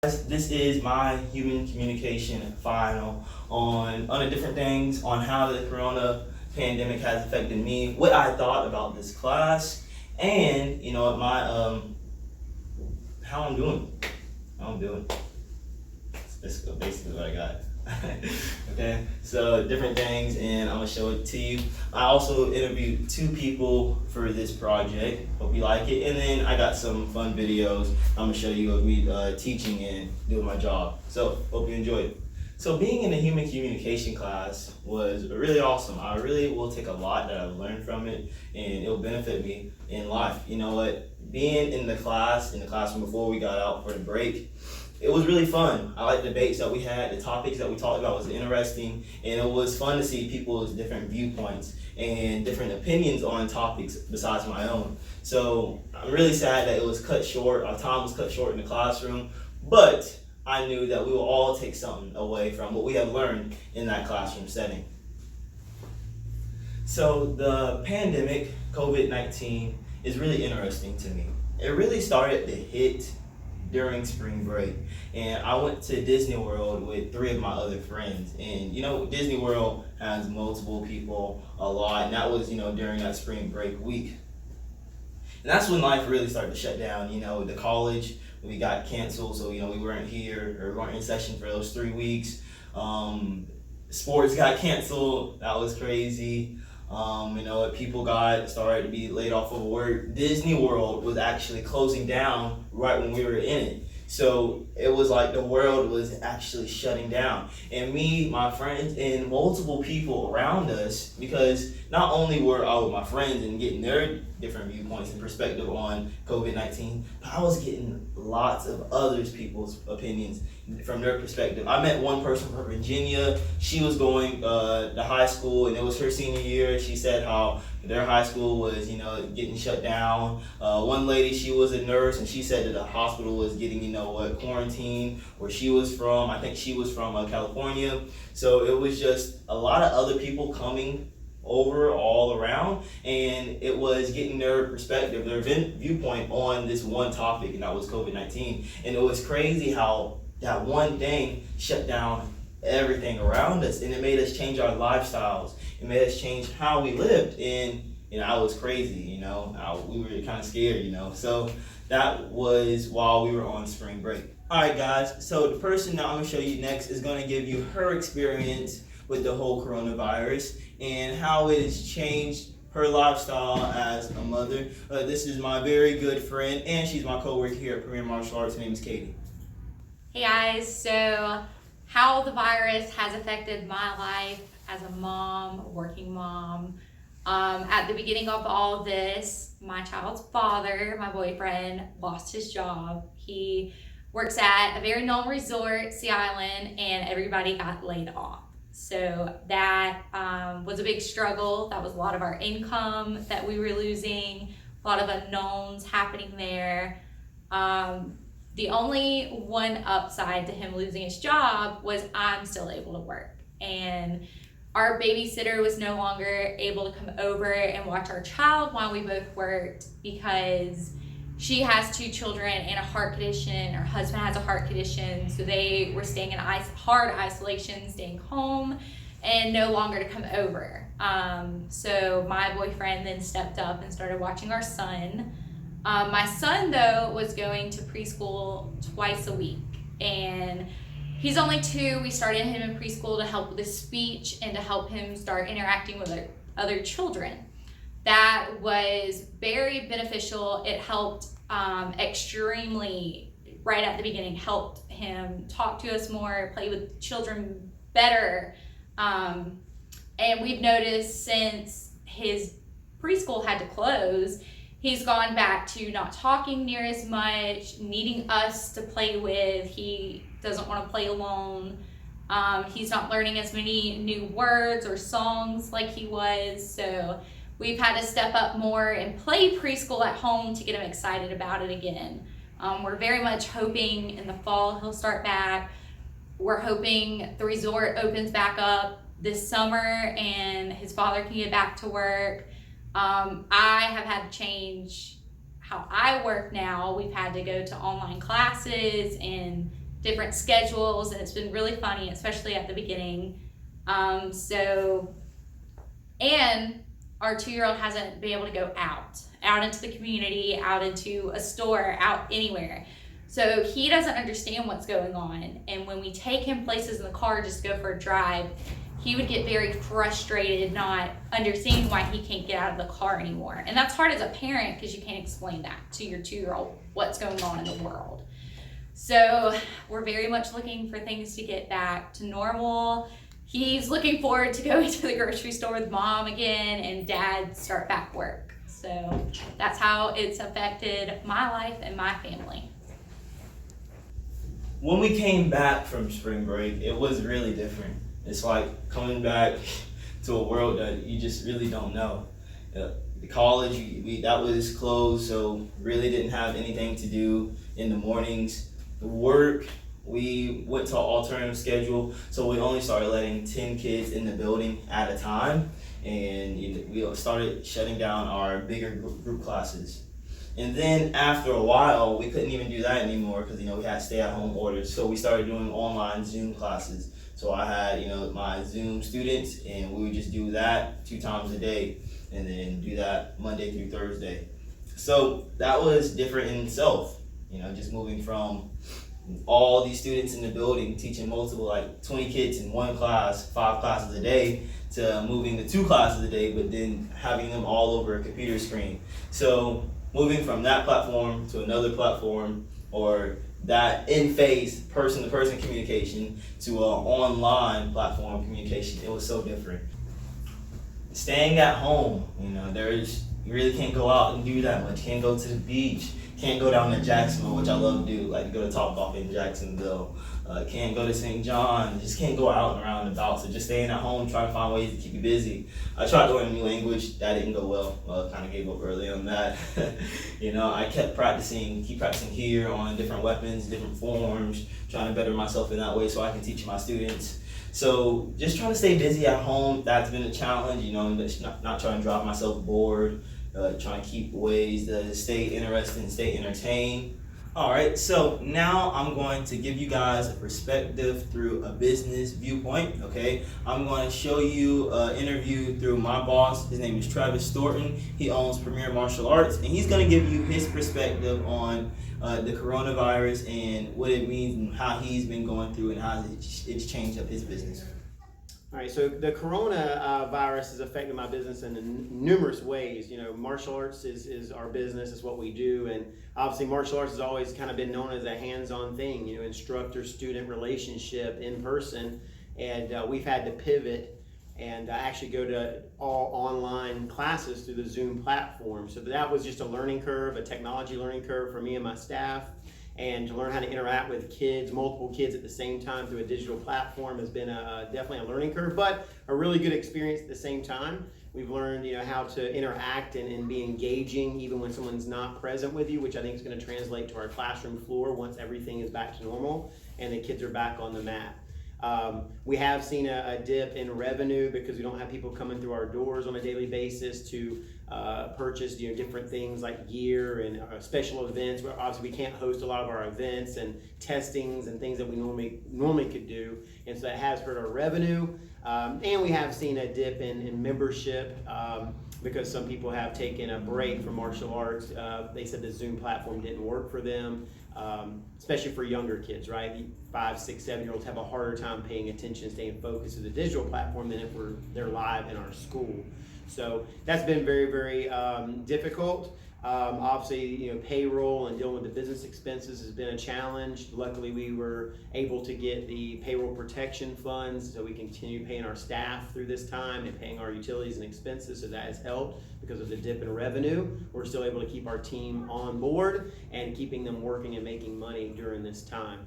This is my human communication final on the different things on how the corona pandemic has affected me, what I thought about this class, and my how I'm doing. How I'm doing. That's basically what I got. Okay, so different things, and I'm gonna show it to you. I also interviewed 2 people for this project. Hope you like it. And then I got some fun videos I'm gonna show you of me teaching and doing my job. So hope you enjoy it. So being in the human communication class was really awesome. I really will take a lot that I've learned from it, and it'll benefit me in life. You know what? Being in the classroom before we got out for the break, it was really fun. I liked the debates that we had, the topics that we talked about was interesting, and it was fun to see people's different viewpoints and different opinions on topics besides my own. So I'm really sad that it was cut short, our time was cut short in the classroom, but I knew that we will all take something away from what we have learned in that classroom setting. So the pandemic, COVID-19, is really interesting to me. It really started to hit during spring break, and I went to Disney World with 3 of my other friends, and Disney World has multiple people a lot, and that was during that spring break week, and that's when life really started to shut down. The college, we got canceled, so we weren't here or we weren't in session for those 3 weeks. Sports got canceled. That was crazy. People started to be laid off of work. Disney World was actually closing down right when we were in it. So it was like the world was actually shutting down. And me, my friends, and multiple people around us, because not only were I with my friends and getting their different viewpoints and perspective on COVID-19, but I was getting lots of other people's opinions from their perspective. I met one person from Virginia. She was going to high school, and it was her senior year. She said how their high school was, getting shut down. One lady, she was a nurse, and she said that the hospital was getting, quarantine where she was from. I think she was from California. So it was just a lot of other people coming over all around, and it was getting their perspective, their viewpoint on this one topic, and that was COVID-19. And it was crazy how that one thing shut down everything around us, and it made us change our lifestyles. It made us change how we lived, and I was crazy. We were kind of scared. So that was while we were on spring break. All right, guys. So the person that I'm gonna show you next is gonna give you her experience with the whole coronavirus and how it has changed her lifestyle as a mother. This is my very good friend, and she's my co-worker here at Premier Martial Arts. Her name is Katie. Hey guys, so how the virus has affected my life as a mom, working mom. At the beginning of all this, my child's father, my boyfriend, lost his job. He works at a very known resort, Sea Island, and everybody got laid off. So that was a big struggle. That was a lot of our income that we were losing, a lot of unknowns happening there. The only one upside to him losing his job was I'm still able to work. And our babysitter was no longer able to come over and watch our child while we both worked because she has 2 children and a heart condition. Her husband has a heart condition. So they were staying in hard isolation, staying home, and no longer to come over. So my boyfriend then stepped up and started watching our son. My son, though, was going to preschool twice a week, and he's only 2. We started him in preschool to help with his speech and to help him start interacting with other children. That was very beneficial. It helped extremely right at the beginning, helped him talk to us more, play with children better. And we've noticed since his preschool had to close, he's gone back to not talking near as much, needing us to play with. He doesn't want to play alone. He's not learning as many new words or songs like he was. So we've had to step up more and play preschool at home to get him excited about it again. We're very much hoping in the fall he'll start back. We're hoping the resort opens back up this summer and his father can get back to work. I have had to change how I work now. We've had to go to online classes and different schedules, and it's been really funny, especially at the beginning. And our 2-year-old hasn't been able to go out into the community, out into a store, out anywhere. So he doesn't understand what's going on. And when we take him places in the car just to go for a drive, he would get very frustrated, not understanding why he can't get out of the car anymore. And that's hard as a parent because you can't explain that to your 2-year-old, what's going on in the world. So we're very much looking for things to get back to normal. He's looking forward to going to the grocery store with mom again and dad start back work. So that's how it's affected my life and my family. When we came back from spring break, it was really different. It's like coming back to a world that you just really don't know. The college, that was closed, so really didn't have anything to do in the mornings. The work, we went to an alternative schedule, so we only started letting 10 kids in the building at a time, and we started shutting down our bigger group classes. And then after a while, we couldn't even do that anymore because we had stay-at-home orders. So we started doing online Zoom classes. So I had my Zoom students, and we would just do that 2 times a day, and then do that Monday through Thursday. So that was different in itself. Just moving from all these students in the building, teaching multiple, like 20 kids in one class, 5 classes a day, to moving to 2 classes a day, but then having them all over a computer screen. So moving from that platform to another platform, or that in-phase person-to-person communication to an online platform communication, it was so different. Staying at home, you really can't go out and do that much. Can't go to the beach. Can't go down to Jacksonville, which I love to do, like to go to Topgolf in Jacksonville. Can't go to St. John. Just can't go out and around and about. So just staying at home, trying to find ways to keep you busy. I tried to learn a new language. That didn't go well. Kind of gave up early on that. I kept practicing here on different weapons, different forms, trying to better myself in that way so I can teach my students. So just trying to stay busy at home, that's been a challenge, not trying to drive myself bored, trying to keep ways to stay interested and stay entertained. All right, so now I'm going to give you guys a perspective through a business viewpoint, okay? I'm going to show you an interview through my boss. His name is Travis Thornton. He owns Premier Martial Arts, and he's going to give you his perspective on the coronavirus and what it means and how he's been going through and how it's changed up his business. All right, so the coronavirus has affected my business in numerous ways. Martial arts is our business, is what we do, and obviously martial arts has always kind of been known as a hands-on thing, instructor-student relationship in person, and we've had to pivot and actually go to all online classes through the Zoom platform. So that was just a learning curve, a technology learning curve for me and my staff. And to learn how to interact with kids, multiple kids at the same time through a digital platform has been definitely a learning curve, but a really good experience at the same time. We've learned, how to interact and be engaging even when someone's not present with you, which I think is going to translate to our classroom floor once everything is back to normal and the kids are back on the mat. We have seen a dip in revenue because we don't have people coming through our doors on a daily basis to purchase different things like gear and special events. Where obviously we can't host a lot of our events and testings and things that we normally could do, and so that has hurt our revenue. And we have seen a dip in membership because some people have taken a break from martial arts. They said the Zoom platform didn't work for them. Especially for younger kids, right? 5, 6, 7-year-olds have a harder time paying attention, staying focused to the digital platform than if they're live in our school. So that's been very, very difficult. Obviously, payroll and dealing with the business expenses has been a challenge. Luckily, we were able to get the payroll protection funds so we continue paying our staff through this time and paying our utilities and expenses, so that has helped because of the dip in revenue. We're still able to keep our team on board and keeping them working and making money during this time.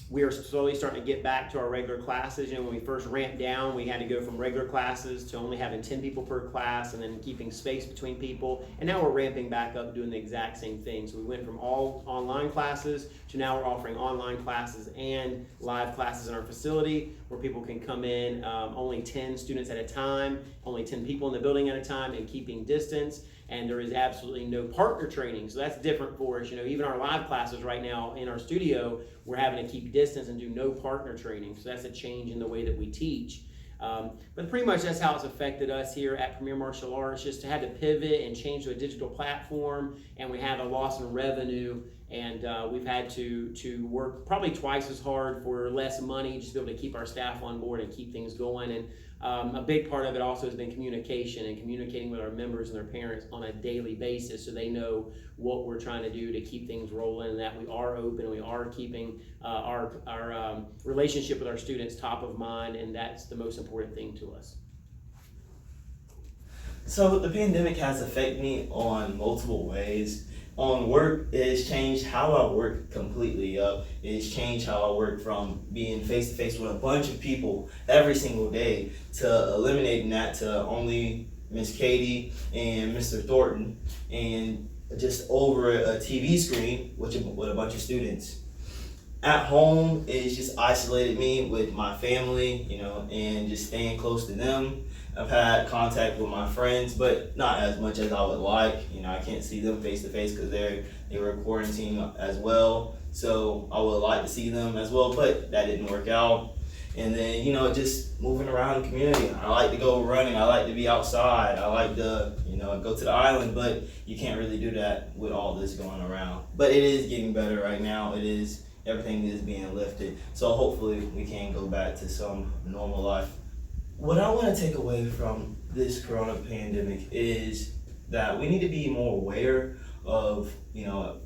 We are slowly starting to get back to our regular classes. When we first ramped down, we had to go from regular classes to only having 10 people per class and then keeping space between people. And now we're ramping back up doing the exact same thing. So we went from all online classes to now we're offering online classes and live classes in our facility where people can come in only 10 students at a time, only 10 people in the building at a time, and keeping distance. and there is absolutely no partner training. So that's different for us. Even our live classes right now in our studio, we're having to keep distance and do no partner training. So that's a change in the way that we teach. But pretty much that's how it's affected us here at Premier Martial Arts, just to have to pivot and change to a digital platform, and we have a loss in revenue, and we've had to work probably twice as hard for less money just to be able to keep our staff on board and keep things going. And a big part of it also has been communication and communicating with our members and their parents on a daily basis so they know what we're trying to do to keep things rolling, and that we are open, we are keeping our relationship with our students top of mind, and that's the most important thing to us. So the pandemic has affected me on multiple ways. On work, it has changed how I work completely up. It has changed how I work from being face to face with a bunch of people every single day to eliminating that to only Miss Katie and Mr. Thornton and just over a TV screen with a bunch of students. At home, it's just isolated me with my family, and just staying close to them. I've had contact with my friends, but not as much as I would like. I can't see them face to face because they were quarantined as well. So I would like to see them as well, but that didn't work out. And then, just moving around the community. I like to go running. I like to be outside. I like to, go to the island, but you can't really do that with all this going around. But it is getting better right now. Everything is being lifted. So hopefully we can go back to some normal life. What I want to take away from this corona pandemic is that we need to be more aware of,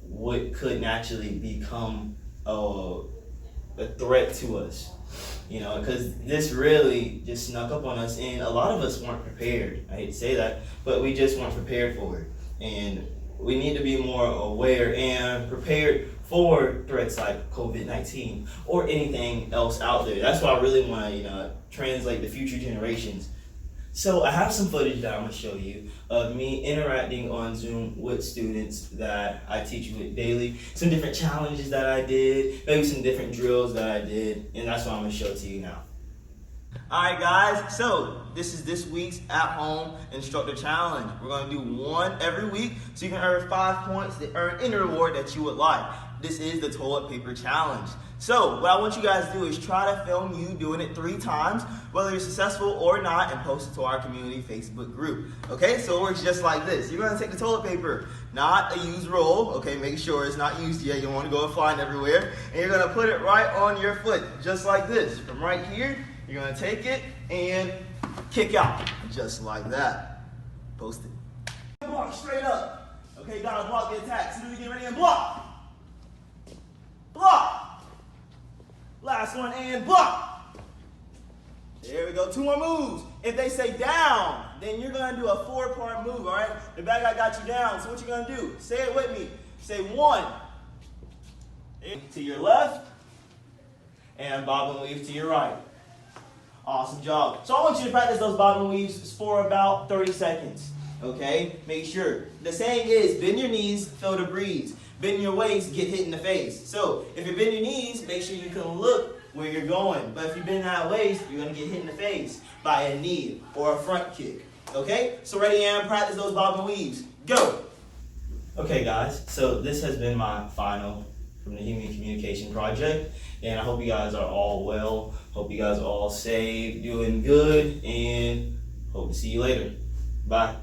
what could naturally become a threat to us. Because this really just snuck up on us, and a lot of us weren't prepared. I hate to say that, but we just weren't prepared for it. And we need to be more aware and prepared for threats like COVID-19 or anything else out there. That's why I really want to, translate the future generations. So I have some footage that I'm going to show you of me interacting on Zoom with students that I teach with daily. Some different challenges that I did, maybe some different drills that I did, and that's what I'm going to show to you now. Alright guys, so this is this week's At Home Instructor Challenge. We're going to do one every week so you can earn 5 points to earn any reward that you would like. This is the toilet paper challenge. So what I want you guys to do is try to film you doing it 3 times, whether you're successful or not, and post it to our community Facebook group. Okay, so it works just like this. You're going to take the toilet paper, not a used roll, okay, make sure it's not used yet. You don't want to go flying everywhere. And you're going to put it right on your foot, just like this. From right here, you're going to take it and kick out, just like that. Post it. Block straight up. Okay, gotta block the attack. So do it again, ready, and block. Block. Last one, and block. There we go, 2 more moves. If they say down, then you're gonna do a 4-part move, all right? The bad guy got you down, so what you gonna do? Say it with me. Say 1. To your left, and bob and weave to your right. Awesome job. So I want you to practice those bob and weaves for about 30 seconds, okay? Make sure. The saying is, bend your knees, feel the breeze. Bend your waist, get hit in the face. So if you bend your knees, make sure you can look where you're going. But if you bend that waist, you're going to get hit in the face by a knee or a front kick. Okay? So ready and practice those bob and weaves. Go! Okay guys, so this has been my final from the Human Communication Project. And I hope you guys are all well. Hope you guys are all safe, doing good, and hope to see you later. Bye.